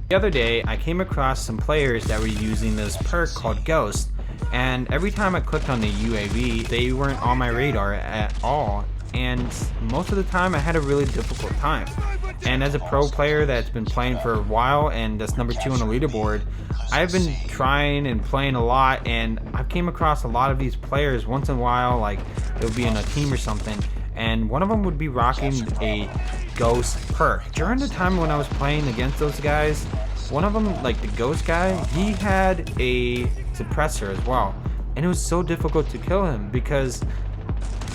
The other day, I came across some players that were using this perk called Ghost, and every time I clicked on the UAV, they weren't on my radar at all, and most of the time I had a really difficult time. And as a pro player that's been playing for a while and that's number 2 on the leaderboard, I've been trying and playing a lot, and I've came across a lot of these players once in a while, like it would be in a team or something, and one of them would be rocking a Ghost perk. During the time when I was playing against those guys, one of them, like the Ghost guy, he had a suppressor as well, and it was so difficult to kill him because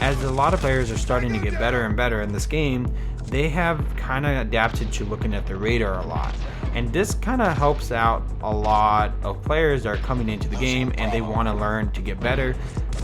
as a lot of players are starting to get better and better in this game, they have kind of adapted to looking at the radar a lot, and this kind of helps out a lot of players that are coming into the game and they want to learn to get better.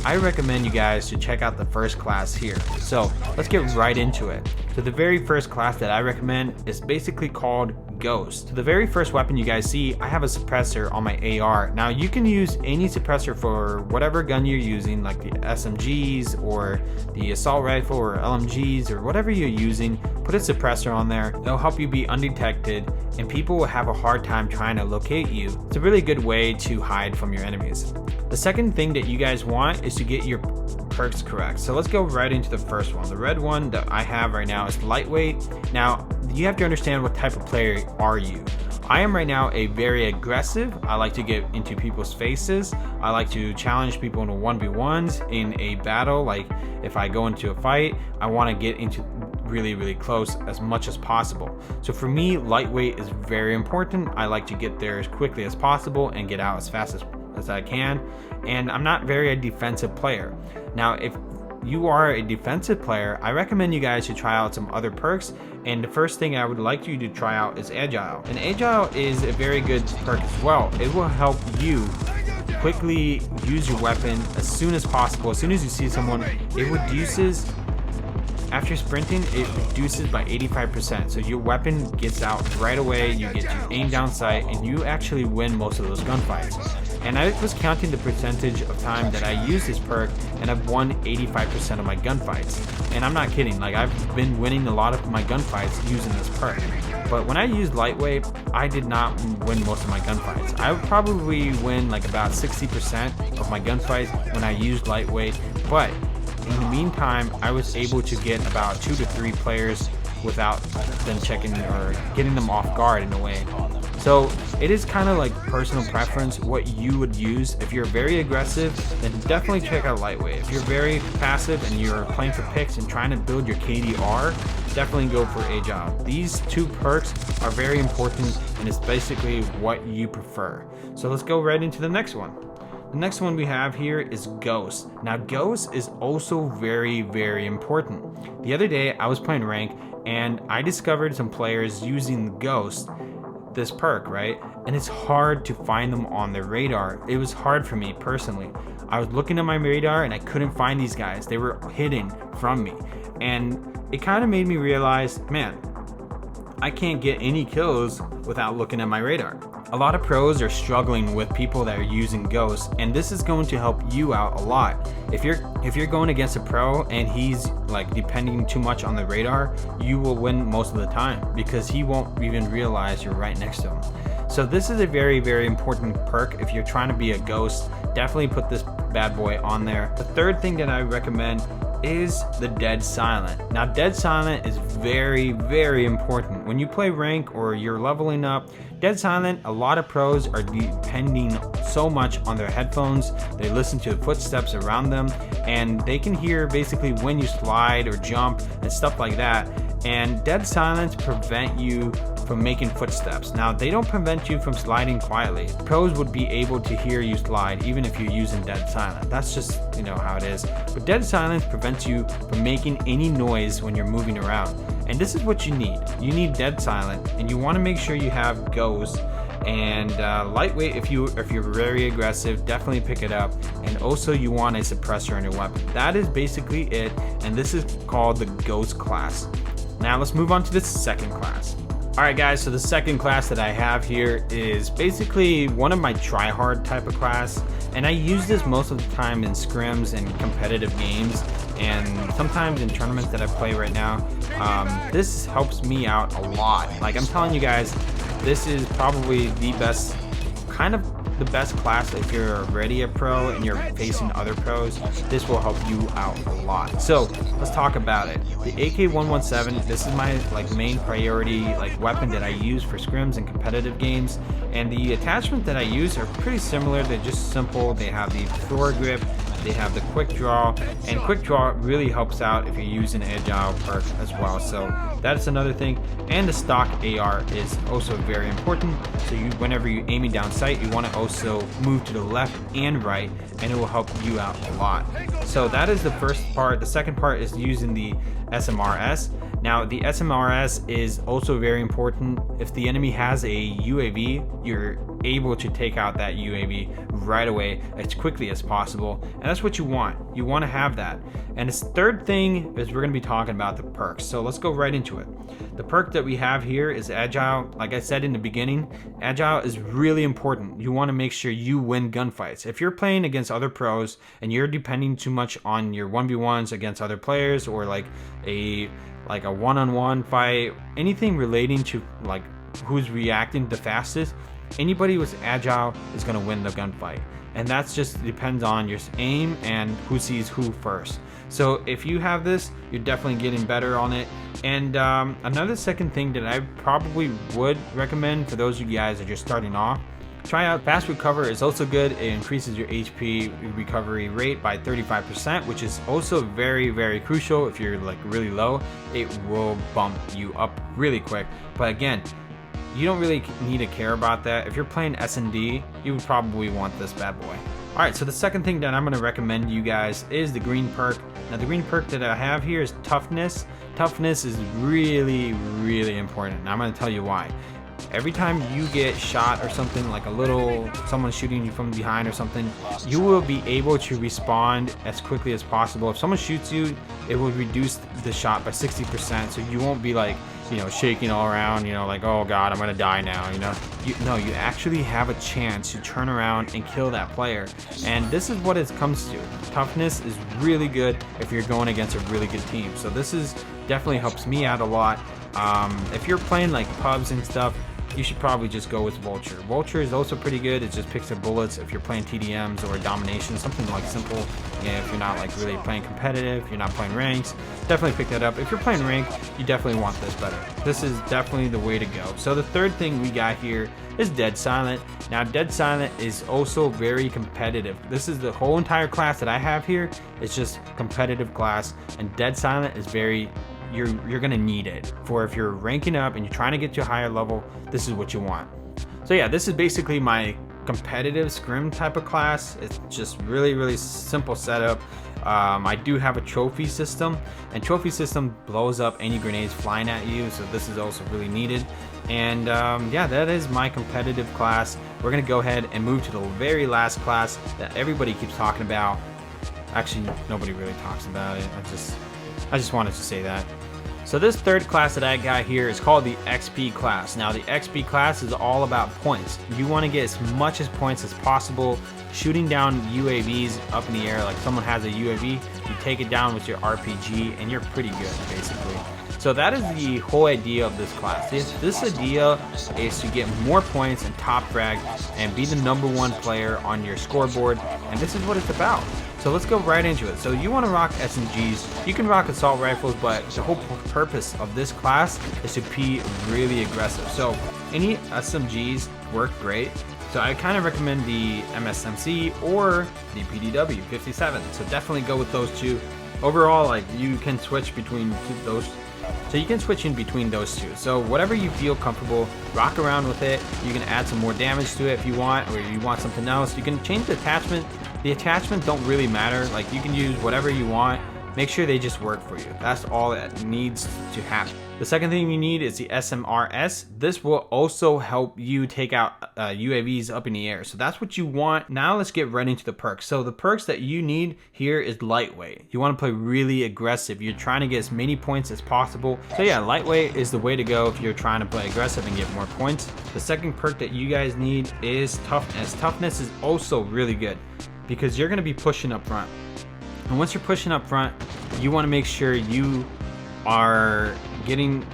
I recommend you guys to check out the first class here. So let's get right into it. So the very first class that I recommend is basically called Ghost. So the very first weapon you guys see, I have a suppressor on my AR. Now you can use any suppressor for whatever gun you're using, like the SMGs or the assault rifle or LMGs or whatever you're using. Put a suppressor on there. It'll help you be undetected and people will have a hard time trying to locate you. It's a really good way to hide from your enemies. The second thing that you guys want is to get your perks correct. So let's go right into the first one. The red one that I have right now is lightweight. Now you have to understand what type of player are you. I am right now a very aggressive. I like to get into people's faces. I like to challenge people into 1v1s in a battle. Like if I go into a fight, I want to get into really close as much as possible. So for me, lightweight is very important. I like to get there as quickly as possible and get out as fast as I can, and I'm not very a defensive player. Now if you are a defensive player, I recommend you guys to try out some other perks, and the first thing I would like you to try out is Agile. And Agile is a very good perk as well. It will help you quickly use your weapon as soon as possible. As soon as you see someone, it reduces, after sprinting, it reduces by 85%. So your weapon gets out right away, you get to aim down sight, and you actually win most of those gunfights. And I was counting the percentage of time that I use this perk, and I've won 85% of my gunfights. And I'm not kidding, like I've been winning a lot of my gunfights using this perk. But when I used lightweight, I did not win most of my gunfights. I would probably win like about 60% of my gunfights when I used lightweight, but in the meantime, I was able to get about 2 to 3 players without them checking or getting them off guard in a way. So it is kind of like personal preference what you would use. If you're very aggressive, then definitely check out lightweight. If you're very passive and you're playing for picks and trying to build your KDR, definitely go for Agile. These 2 perks are very important, and it's basically what you prefer. So let's go right into the next one. The next one we have here is Ghost. Now Ghost is also very important. The other day I was playing rank and I discovered some players using Ghost, this perk, right? And it's hard to find them on their radar. It was hard for me personally. I was looking at my radar and I couldn't find these guys. They were hidden from me. And it kind of made me realize, man, I can't get any kills without looking at my radar. A lot of pros are struggling with people that are using Ghost, and this is going to help you out a lot. If you're going against a pro and he's like depending too much on the radar, you will win most of the time because he won't even realize you're right next to him. So this is a very important perk. If you're trying to be a Ghost, definitely put this bad boy on there. The third thing that I recommend is the Dead Silent. Now Dead Silent is very important. When you play rank or you're leveling up, Dead Silent, a lot of pros are depending so much on their headphones. They listen to the footsteps around them and they can hear basically when you slide or jump and stuff like that. And Dead Silence prevent you from making footsteps. Now they don't prevent you from sliding quietly. Pros would be able to hear you slide even if you're using Dead Silent. That's just, you know, how it is. But Dead Silence prevents you from making any noise when you're moving around. And this is what you need. You need Dead Silent, and you want to make sure you have Ghost and lightweight. If you're very aggressive, definitely pick it up. And also you want a suppressor in your weapon. That is basically it, and this is called the Ghost class. Now let's move on to the second class. Alright guys, so the second class that I have here is basically one of my try-hard type of class, and I use this most of the time in scrims and competitive games, and sometimes in tournaments that I play right now. This helps me out a lot. Like I'm telling you guys, this is probably the best, kind of the best class if you're already a pro and you're facing other pros. This will help you out a lot. So let's talk about it. The AK-117, this is my like main priority like weapon that I use for scrims and competitive games, and the attachment that I use are pretty similar. They're just simple. They have the foregrip, they have the quick draw, and quick draw really helps out if you're using agile perk as well. So that's another thing. And the stock AR is also very important. So whenever you're aiming down sight, you want to also move to the left and right, and it will help you out a lot. So that is the first part. The second part is using the SMRS. Now the SMRS is also very important. If the enemy has a UAV, you're able to take out that UAV right away as quickly as possible, and that's what you want. You want to have that. And this third thing is we're going to be talking about the perks. So let's go right into it. The perk that we have here is Agile. Like I said in the beginning, Agile is really important. You want to make sure you win gunfights. If you're playing against other pros and you're depending too much on your 1v1s against other players, or like a one-on-one fight, anything relating to like who's reacting the fastest, anybody with Agile is going to win the gunfight. And that's just depends on your aim and who sees who first. So if you have this, you're definitely getting better on it. And another second thing that I probably would recommend for those of you guys that are just starting off, try out Fast Recover. Is also good. It increases your HP recovery rate by 35%, which is also very, very crucial. If you're like really low, it will bump you up really quick. But again, you don't really need to care about that. If you're playing S&D, you would probably want this bad boy. Alright, so the second thing that I'm going to recommend you guys is the green perk. Now the green perk that I have here is Toughness. Toughness is really, really important, and I'm going to tell you why. Every time you get shot or something, like someone shooting you from behind or something, you will be able to respond as quickly as possible. If someone shoots you, it will reduce the shot by 60%, so you won't be like, shaking all around, like, oh god, I'm gonna die now, you actually have a chance to turn around and kill that player. And this is what it comes to. Toughness is really good if you're going against a really good team. So this is definitely helps me out a lot. If you're playing like pubs and stuff, you should probably just go with Vulture. Vulture is also pretty good. It just picks up bullets if you're playing TDMs or domination, something like simple. If you're not like really playing competitive, you're not playing ranks, definitely pick that up. If you're playing rank, you definitely want this better. This is definitely the way to go. So the third thing we got here is Dead Silent. Now Dead Silent is also very competitive. This is the whole entire class that I have here. It's just competitive class, and Dead Silent is very, you're gonna need it for if you're ranking up and you're trying to get to a higher level. This is what you want. So yeah, this is basically my competitive scrim type of class. It's just really, really simple setup. I do have a trophy system, and trophy system blows up any grenades flying at you, so this is also really needed. And yeah, that is my competitive class. We're gonna go ahead and move to the very last class that everybody keeps talking about. Actually, nobody really talks about it. I just wanted to say that. So this third class that I got here is called the XP class. Now the XP class is all about points. You want to get as much as points as possible, shooting down UAVs up in the air. Like someone has a UAV, you take it down with your RPG, and you're pretty good basically. So that is the whole idea of this class. This idea is to get more points and top frag and be the #1 player on your scoreboard, and this is what it's about. So let's go right into it. So you want to rock SMGs, you can rock assault rifles, but the whole purpose of this class is to be really aggressive. So any SMGs work great. So I kind of recommend the MSMC or the PDW 57. So definitely go with those two. Overall, like you can switch between those. So you can switch in between those two. So whatever you feel comfortable, rock around with it. You can add some more damage to it if you want, or you want something else. You can change the attachment. The attachment don't really matter. Like you can use whatever you want. Make sure they just work for you. That's all that needs to happen. The second thing you need is the SMRS. This will also help you take out UAVs up in the air. So that's what you want. Now let's get right into the perks. So the perks that you need here is lightweight. You want to play really aggressive. You're trying to get as many points as possible. So yeah, lightweight is the way to go if you're trying to play aggressive and get more points. The second perk that you guys need is toughness. Toughness is also really good because you're going to be pushing up front. And once you're pushing up front, you want to make sure you are getting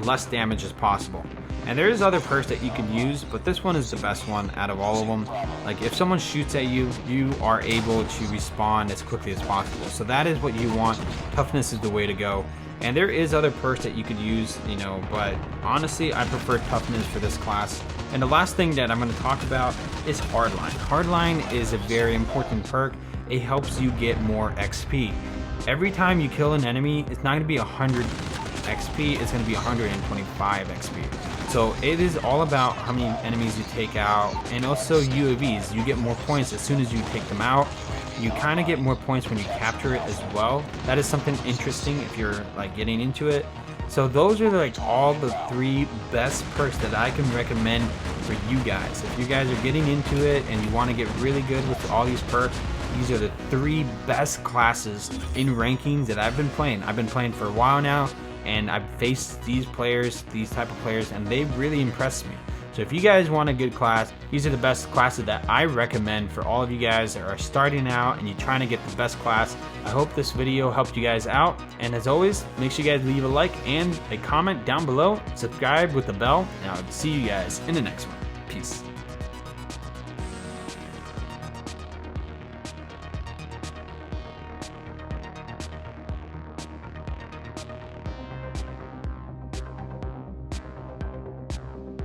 less damage as possible. And there is other perks that you can use, but this one is the best one out of all of them. Like if someone shoots at you, you are able to respawn as quickly as possible. So that is what you want. Toughness is the way to go. And there is other perks that you could use, you know, but honestly, I prefer toughness for this class. And the last thing that I'm going to talk about is hardline. Hardline is a very important perk. It helps you get more XP. Every time you kill an enemy, it's not going to be 100 XP, it's going to be 125 XP. So it is all about how many enemies you take out, and also UAVs. You get more points as soon as you take them out. You kind of get more points when you capture it as well. That is something interesting if you're like getting into it. So those are like all the 3 best perks that I can recommend for you guys. If you guys are getting into it and you want to get really good with all these perks, these are the 3 best classes in rankings that I've been playing. I've been playing for a while now, and I've faced these players, these type of players, and they really impressed me. So if you guys want a good class, these are the best classes that I recommend for all of you guys that are starting out and you're trying to get the best class. I hope this video helped you guys out. And as always, make sure you guys leave a like and a comment down below. Subscribe with the bell, and I'll see you guys in the next one. Peace.